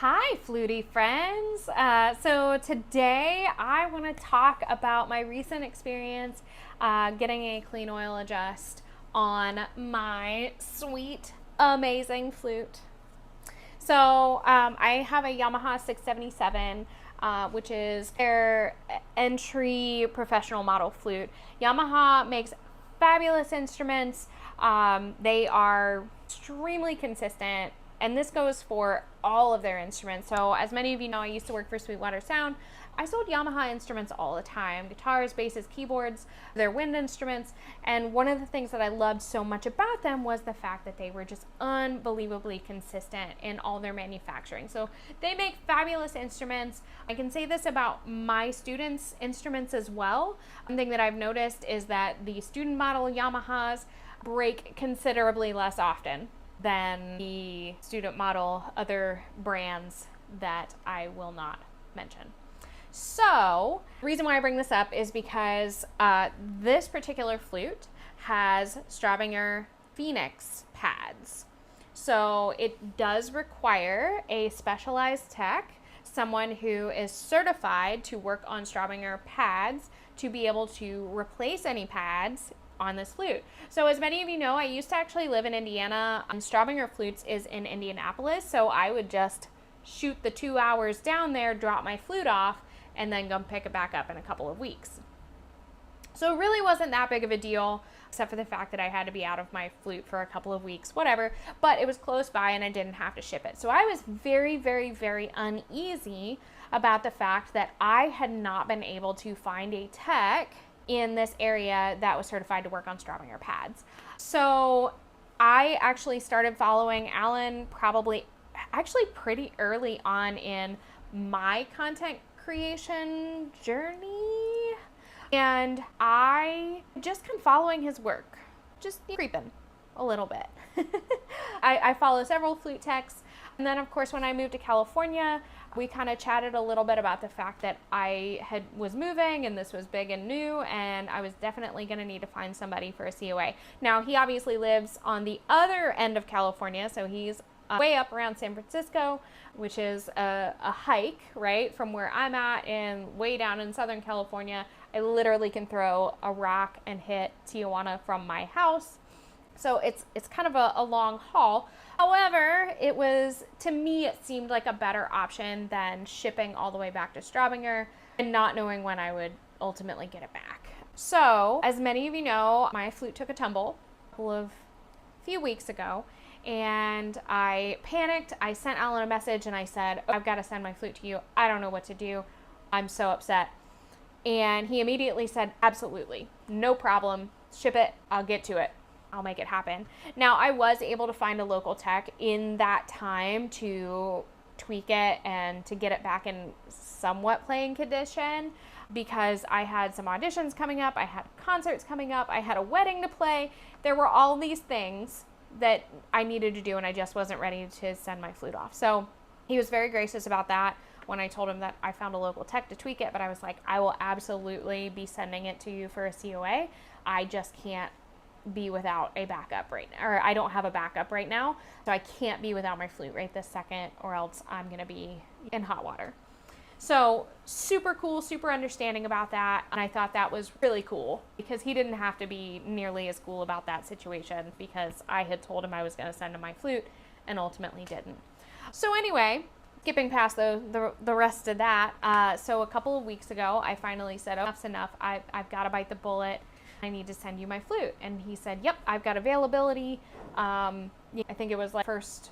Hi, Flutie friends. So today I want to talk about my recent experience getting a clean oil adjust on my sweet, amazing flute. So I have a Yamaha 677, which is their entry professional model flute. Yamaha makes fabulous instruments. They are extremely consistent, and this goes for all of their instruments. So as many of you know, I used to work for Sweetwater Sound. I sold Yamaha instruments all the time: guitars, basses, keyboards, their wind instruments. And one of the things that I loved so much about them was the fact that they were just unbelievably consistent in all their manufacturing. So they make fabulous instruments. I can say this about my students' instruments as well. One thing that I've noticed is that the student model Yamahas break considerably less often than the student model other brands that I will not mention. So the reason why I bring this up is because this particular flute has Stradinger Phoenix pads. So it does require a specialized tech, someone who is certified to work on Stradinger pads, to be able to replace any pads on this flute. So as many of you know, I used to actually live in Indiana, and Stradinger Flutes is in Indianapolis. So I would just shoot the 2 hours down there, drop my flute off, and then go pick it back up in a couple of weeks. So it really wasn't that big of a deal, except for the fact that I had to be out of my flute for a couple of weeks, whatever, but it was close by and I didn't have to ship it. So I was very, very, very uneasy about the fact that I had not been able to find a tech in this area that was certified to work on Stradinger pads. So I actually started following Alan actually pretty early on in my content creation journey. And I just kept following his work, just creeping a little bit. I follow several flute techs. And then, of course, when I moved to California, we kind of chatted a little bit about the fact that I was moving and this was big and new, and I was definitely going to need to find somebody for a COA. Now, he obviously lives on the other end of California, so he's way up around San Francisco, which is a hike, right, from where I'm at, and way down in Southern California. I literally can throw a rock and hit Tijuana from my house. So it's kind of a long haul. However, to me, it seemed like a better option than shipping all the way back to Stradinger and not knowing when I would ultimately get it back. So, as many of you know, my flute took a tumble a few weeks ago, and I panicked. I sent Alan a message and I said, I've got to send my flute to you. I don't know what to do. I'm so upset. And he immediately said, absolutely, no problem. Ship it. I'll get to it. I'll make it happen. Now, I was able to find a local tech in that time to tweak it and to get it back in somewhat playing condition, because I had some auditions coming up, I had concerts coming up, I had a wedding to play. There were all these things that I needed to do, and I just wasn't ready to send my flute off. So he was very gracious about that when I told him that I found a local tech to tweak it, but I was like, I will absolutely be sending it to you for a COA. I just can't be without a backup right now, or I don't have a backup right now, so I can't be without my flute right this second, or else I'm gonna be in hot water. So super cool, super understanding about that, and I thought that was really cool because he didn't have to be nearly as cool about that situation, because I had told him I was gonna send him my flute and ultimately didn't. So anyway, skipping past the rest of that, so a couple of weeks ago I finally said, oh, enough's enough, I've got to bite the bullet. I need to send you my flute. And he said, yep, I've got availability. I think it was like first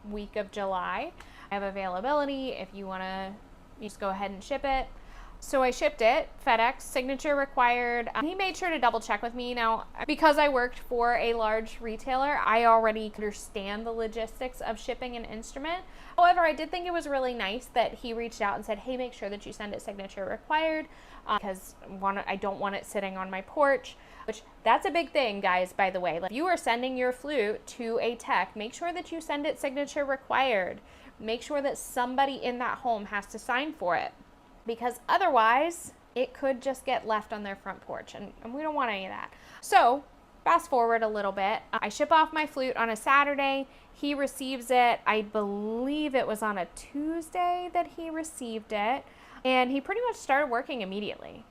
week of July. I have availability if you want to just go ahead and ship it. So I shipped it, FedEx, signature required. He made sure to double check with me. Now, because I worked for a large retailer, I already understand the logistics of shipping an instrument. However, I did think it was really nice that he reached out and said, hey, make sure that you send it signature required, because I don't want it sitting on my porch, which that's a big thing, guys, by the way. Like, if you are sending your flute to a tech, make sure that you send it signature required. Make sure that somebody in that home has to sign for it, because otherwise it could just get left on their front porch, and we don't want any of that. So fast forward a little bit. I ship off my flute on a Saturday. He receives it. I believe it was on a Tuesday that he received it. And he pretty much started working immediately.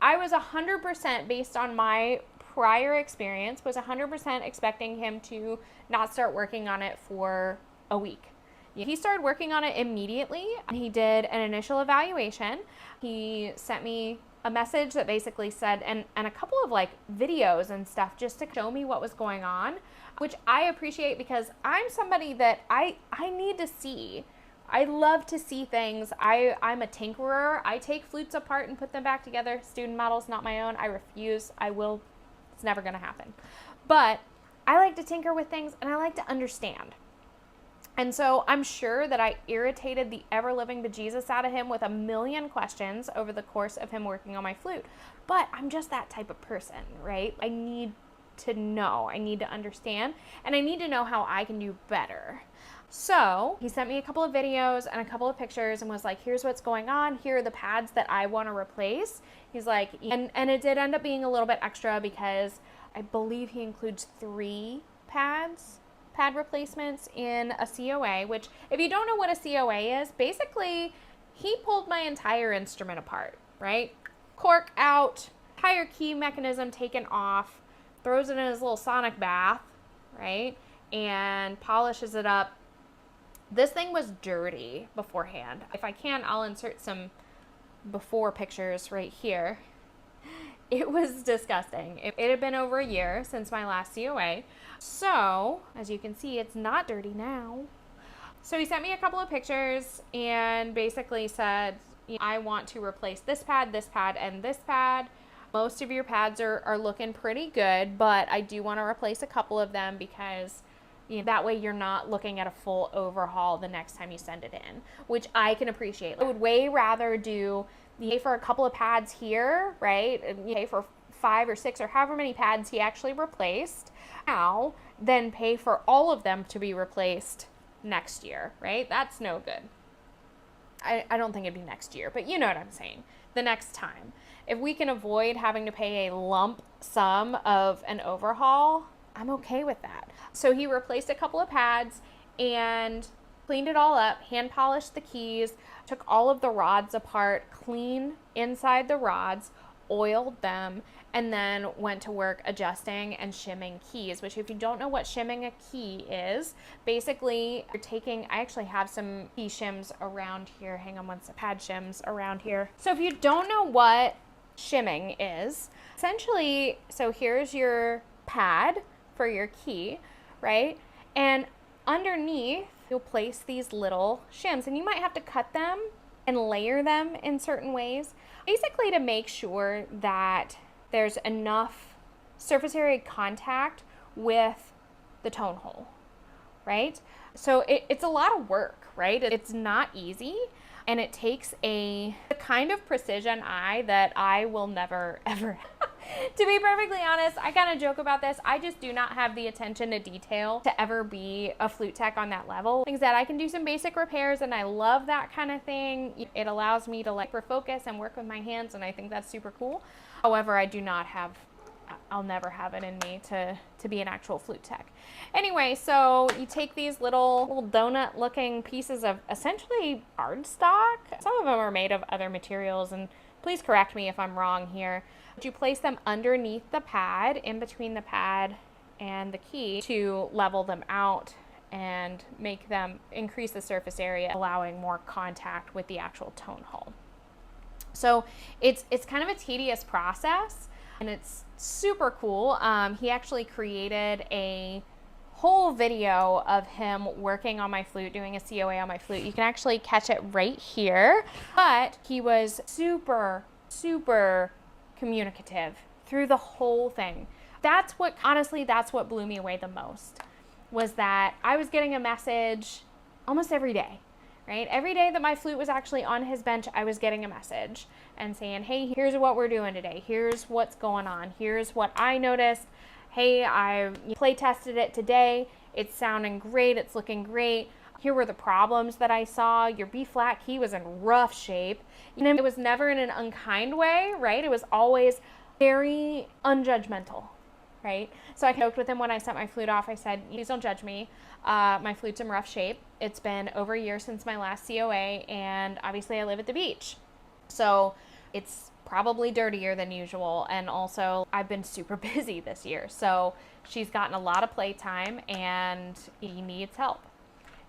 I was 100% based on my prior experience, was 100% expecting him to not start working on it for a week. He started working on it immediately. He did an initial evaluation. He sent me a message that basically said, and a couple of like videos and stuff just to show me what was going on, which I appreciate because I'm somebody that I need to see. I love to see things. I'm a tinkerer. I take flutes apart and put them back together. Student models, not my own. I refuse. I will. It's never going to happen. But I like to tinker with things and I like to understand. And so I'm sure that I irritated the ever-living bejesus out of him with a million questions over the course of him working on my flute. But I'm just that type of person, right? I need to know. I need to understand. And I need to know how I can do better. So he sent me a couple of videos and a couple of pictures and was like, here's what's going on. Here are the pads that I want to replace. He's like, and it did end up being a little bit extra because I believe he includes 3 pad replacements in a COA, which if you don't know what a COA is, basically he pulled my entire instrument apart, right? Cork out, entire key mechanism taken off, throws it in his little sonic bath, right? And polishes it up. This thing was dirty beforehand. If I can, I'll insert some before pictures right here. It was disgusting. It had been over a year since my last COA. So, as you can see, it's not dirty now. So he sent me a couple of pictures and basically said, I want to replace this pad, and this pad. Most of your pads are looking pretty good, but I do want to replace a couple of them because that way you're not looking at a full overhaul the next time you send it in, which I can appreciate. I would way rather pay for a couple of pads here, right? And pay for 5 or 6 or however many pads he actually replaced now, than pay for all of them to be replaced next year, right? That's no good. I don't think it'd be next year, but you know what I'm saying. The next time. If we can avoid having to pay a lump sum of an overhaul, I'm okay with that. So he replaced a couple of pads and cleaned it all up, hand polished the keys, took all of the rods apart, clean inside the rods, oiled them, and then went to work adjusting and shimming keys, which if you don't know what shimming a key is, basically you're taking, I actually have some key shims around here. Hang on one second, pad shims around here. So if you don't know what shimming is, essentially, so here's your pad for your key, right? And underneath, you'll place these little shims, and you might have to cut them and layer them in certain ways, basically to make sure that there's enough surface area contact with the tone hole, right? So it's a lot of work, right? It's not easy, and it takes a kind of precision eye that I will never, ever have. To be perfectly honest, I kind of joke about this. I just do not have the attention to detail to ever be a flute tech on that level. Things that I can do some basic repairs, and I love that kind of thing. It allows me to focus and work with my hands, and I think that's super cool. However, I'll never have it in me to be an actual flute tech. Anyway, so you take these little donut looking pieces of essentially cardstock. Some of them are made of other materials, and please correct me if I'm wrong here. You place them underneath the pad, in between the pad and the key, to level them out and make them increase the surface area, allowing more contact with the actual tone hole. So it's kind of a tedious process, and it's super cool. He actually created a whole video of him working on my flute, doing a COA on my flute. You can actually catch it right here. But he was super, super communicative through the whole thing. That's what blew me away the most, was that I was getting a message almost every day, right? Every day that my flute was actually on his bench, I was getting a message and saying, hey, here's what we're doing today. Here's what's going on. Here's what I noticed. Hey, I play tested it today. It's sounding great. It's looking great. Here were the problems that I saw. Your B flat key was in rough shape. It was never in an unkind way, right? It was always very unjudgmental, right? So I joked with him when I sent my flute off. I said, please don't judge me. My flute's in rough shape. It's been over a year since my last COA, and obviously I live at the beach. So it's probably dirtier than usual. And also I've been super busy this year. So she's gotten a lot of playtime and he needs help.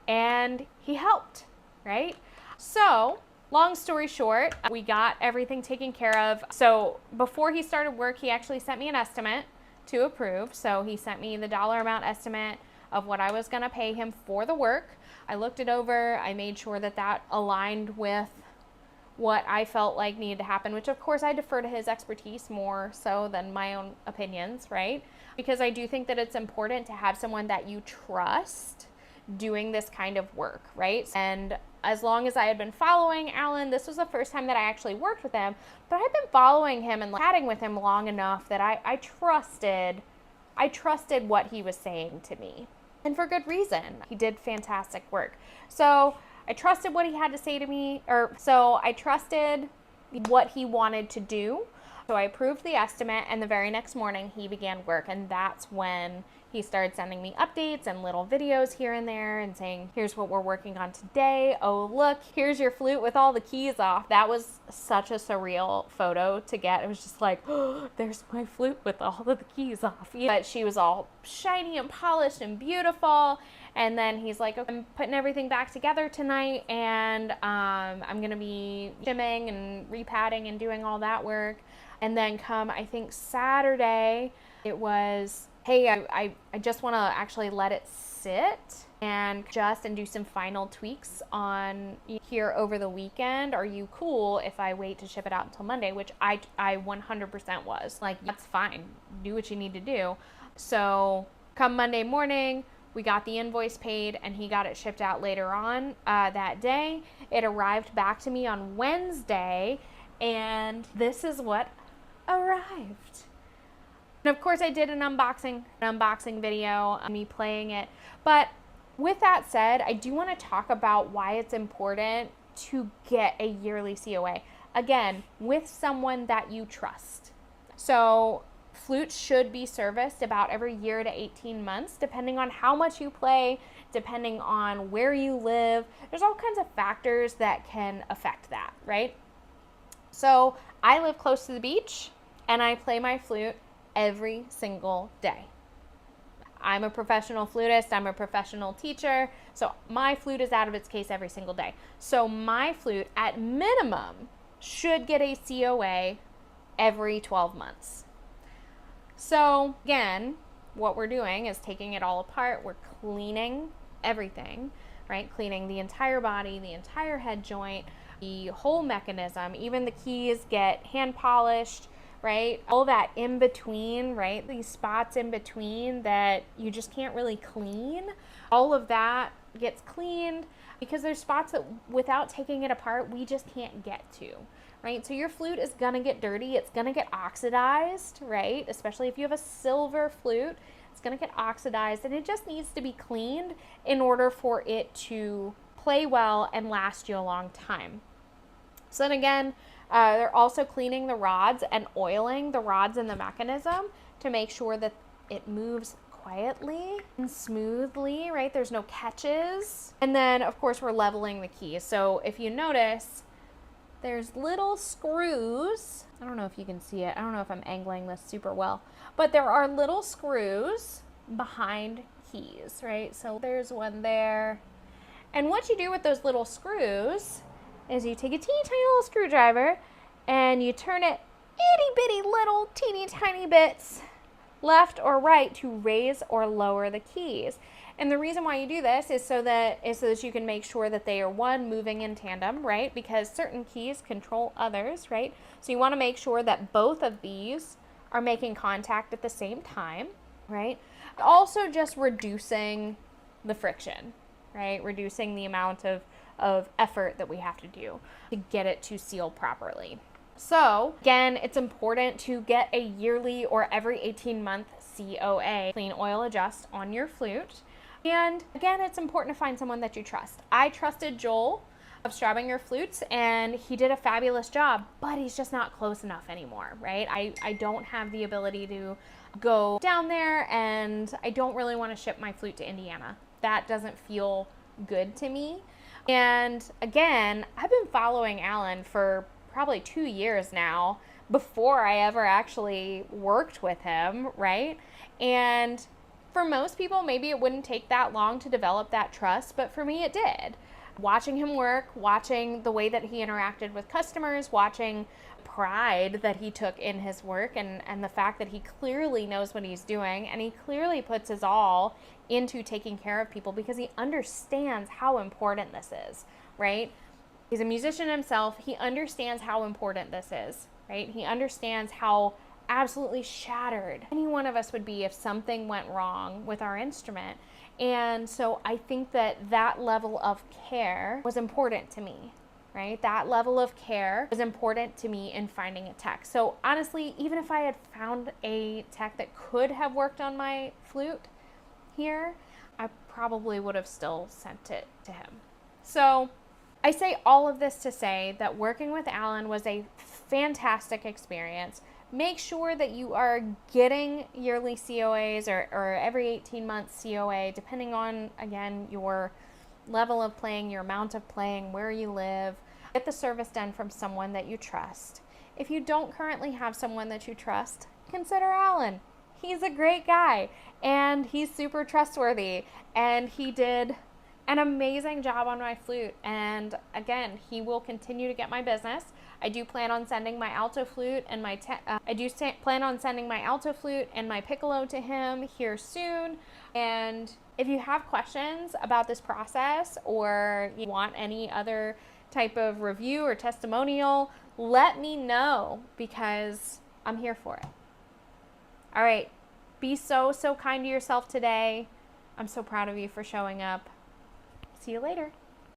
And he helped, right? So long story short, we got everything taken care of. So before he started work, he actually sent me an estimate to approve. So he sent me the dollar amount estimate of what I was going to pay him for the work. I looked it over. I made sure that that aligned with what I felt like needed to happen, which of course I defer to his expertise more so than my own opinions, right? Because I do think that it's important to have someone that you trust doing this kind of work, right? And as long as I had been following Alan, this was the first time that I actually worked with him, but I've been following him and chatting with him long enough that I trusted what he was saying to me. And for good reason. He did fantastic work. So I trusted what he had to say to me, so I trusted what he wanted to do. So I approved the estimate, and the very next morning he began work, and that's when he started sending me updates and little videos here and there and saying, here's what we're working on today. Oh, look, here's your flute with all the keys off. That was such a surreal photo to get. It was just like, oh, there's my flute with all of the keys off. But she was all shiny and polished and beautiful. And then he's like, okay, I'm putting everything back together tonight, and I'm going to be shimming and repadding and doing all that work. And then come, I think, Saturday, it was, hey, I just want to actually let it sit and do some final tweaks on here over the weekend. Are you cool if I wait to ship it out until Monday? Which I 100% was. Like, that's fine. Do what you need to do. So come Monday morning, we got the invoice paid, and he got it shipped out later on that day. It arrived back to me on Wednesday, and this is what arrived. And of course I did an unboxing video of me playing it. But with that said, I do want to talk about why it's important to get a yearly COA. Again, with someone that you trust. So flutes should be serviced about every year to 18 months, depending on how much you play, depending on where you live. There's all kinds of factors that can affect that, right? So I live close to the beach, and I play my flute every single day. I'm a professional flutist. I'm a professional teacher. So my flute is out of its case every single day. So my flute, at minimum, should get a COA every 12 months. So again, what we're doing is taking it all apart. We're cleaning everything, right? Cleaning the entire body, the entire head joint, the whole mechanism. Even the keys get hand polished, right? All that in between, right? These spots in between that you just can't really clean. All of that gets cleaned because there's spots that without taking it apart, we just can't get to, right? So your flute is gonna get dirty. It's gonna get oxidized, right? Especially if you have a silver flute, it's gonna get oxidized, and it just needs to be cleaned in order for it to play well and last you a long time. So then again, they're also cleaning the rods and oiling the rods in the mechanism to make sure that it moves quietly and smoothly, right? There's no catches. And then, of course, we're leveling the keys. So if you notice, there's little screws. I don't know if you can see it. I don't know if I'm angling this super well, but there are little screws behind keys, right? So there's one there. And what you do with those little screws is you take a teeny tiny little screwdriver and you turn it itty bitty little teeny tiny bits left or right to raise or lower the keys. And the reason why you do this is so that you can make sure that they are, one, moving in tandem, right? Because certain keys control others, right? So you want to make sure that both of these are making contact at the same time, right? Also just reducing the friction, right? Reducing the amount of effort that we have to do to get it to seal properly. So again, it's important to get a yearly or every 18-month COA, clean oil adjust, on your flute. And again, it's important to find someone that you trust. I trusted Joel of Straubinger Flutes, and he did a fabulous job, but he's just not close enough anymore, right? I don't have the ability to go down there and I don't really want to ship my flute to Indiana. That doesn't feel good to me. And again, I've been following Alan for probably 2 years now before I ever actually worked with him, right? And for most people, maybe it wouldn't take that long to develop that trust, but for me, it did. Watching him work, watching the way that he interacted with customers, watching pride that he took in his work, and the fact that he clearly knows what he's doing, and he clearly puts his all into taking care of people because he understands how important this is, right? He's a musician himself. He understands how important this is, right? He understands how absolutely shattered any one of us would be if something went wrong with our instrument. And so I think that that level of care was important to me, right? That level of care was important to me in finding a tech. So honestly, even if I had found a tech that could have worked on my flute here, I probably would have still sent it to him. So I say all of this to say that working with Alan was a fantastic experience. Make sure that you are getting yearly COAs or every 18 months COA, depending on, again, your level of playing, your amount of playing, where you live. Get the service done from someone that you trust. If you don't currently have someone that you trust, consider Alan. He's a great guy and he's super trustworthy, and he did an amazing job on my flute. And again, he will continue to get my business. I do plan on sending my alto flute and my plan on sending my alto flute and my piccolo to him here soon. And if you have questions about this process or you want any other type of review or testimonial, let me know because I'm here for it. All right. Be so kind to yourself today. I'm so proud of you for showing up. See you later.